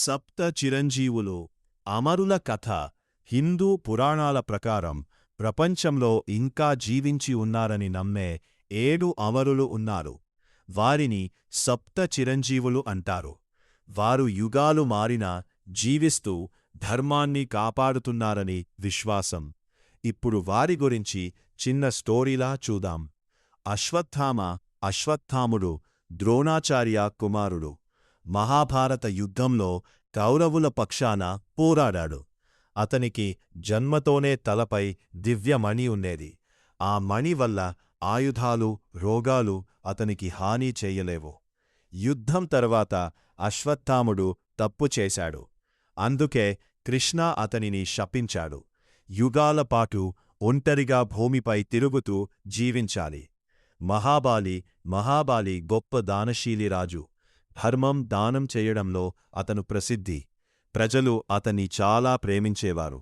సప్త చిరంజీవులు అమరుల కథ హిందూ పురాణాల ప్రకారం ప్రపంచంలో ఇంకా జీవించి ఉన్నారని నమ్మే 7 అమరులు ఉన్నారు. వారిని సప్త చిరంజీవులు అంటారు. వారు యుగాలు మారినా జీవిస్తూ ధర్మాన్ని కాపాడుతున్నారని విశ్వాసం. ఇప్పుడు వారి గురించి చిన్న స్టోరీలా చూద్దాం. అశ్వత్థాముడు ద్రోణాచార్య కుమారుడు. మహాభారత యుద్ధంలో కౌరవుల పక్షాన పోరాడాడు. అతనికి జన్మతోనే తలపై దివ్యమణి ఉండేది. ఆ మణి వల్ల ఆయుధాలు, రోగాలు అతనికి హాని చెయ్యలేవు. యుద్ధం తర్వాత అశ్వత్థాముడు తప్పు చేశాడు. అందుకే కృష్ణ అతనిని శపించాడు. యుగాలపాటు ఒంటరిగా భూమిపై తిరుగుతూ జీవించాలి. మహాబాలి గొప్ప దానశీలి రాజు. ధర్మం దానం చేయడంలో అతను ప్రసిద్ధి. ప్రజలు అతన్ని చాలా ప్రేమించేవారు.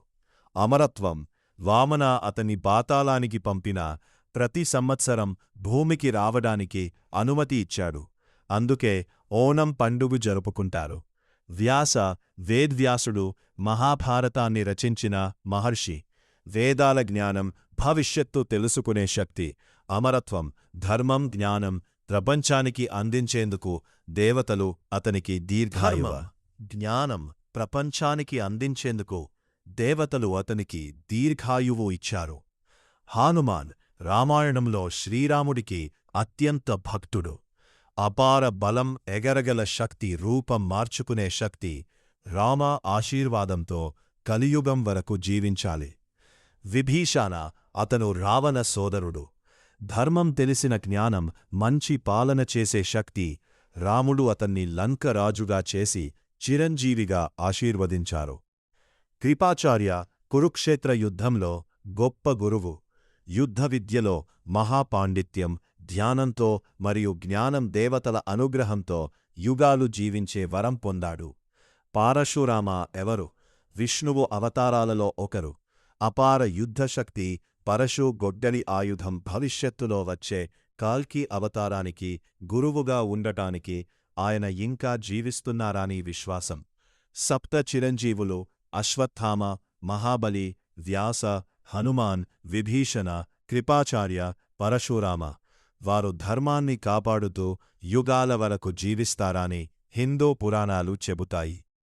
అమరత్వం. వామన అతన్ని పాతాళానికి పంపినా ప్రతి సంవత్సరం భూమికి రావడానికి అనుమతి ఇచ్చాడు. అందుకే ఓణం పండుగ జరుపుకుంటారు. వేద్వ్యాసుడు మహాభారతాన్ని రచించిన మహర్షి. వేదాల జ్ఞానం, భవిష్యత్తు తెలుసుకునే శక్తి. అమరత్వం, ధర్మం, జ్ఞానం ప్రపంచానికి అందించేందుకు దేవతలు అతనికి జ్ఞానం ప్రపంచానికి అందించేందుకు దేవతలు అతనికి దీర్ఘాయువు ఇచ్చారు. హనుమాన్ రామాయణంలో శ్రీరాముడికి అత్యంత భక్తుడు. అపార బలం, ఎగరగల శక్తి, రూపం మార్చుకునే శక్తి. రామ ఆశీర్వాదంతో కలియుగం వరకు జీవించాలి. విభీషణ అతను రావణ సోదరుడు. ధర్మం తెలిసిన జ్ఞానం, మంచి పాలన చేసే శక్తి. రాముడు అతన్ని లంక రాజుగా చేసి చిరంజీవిగా ఆశీర్వదించారు. కృపాచార్య కురుక్షేత్ర యుద్ధంలో గొప్ప గురువు. యుద్ధ విద్యలో మహాపాండిత్యం, ధ్యానంతో మరియు జ్ఞానం దేవతల అనుగ్రహంతో యుగాలు జీవించే వరం పొందాడు. పరశురామ ఎవరు? విష్ణువు అవతారాలలో ఒకరు. అపార యుద్ధశక్తి. పరశు గొడ్డలి ఆయుధం. భవిష్యత్తులో వచ్చే కాల్కి అవతారానికి గురువుగా ఉండటానికి ఆయన ఇంకా జీవిస్తున్నారని విశ్వాసం. సప్త చిరంజీవులు అశ్వత్థామ, మహాబలి, వ్యాస, హనుమాన్, విభీషణ, కృపాచార్య, పరశురామ. వారు ధర్మాన్ని కాపాడుతూ యుగాల వరకు జీవిస్తారని హిందూ పురాణాలు చెబుతాయి.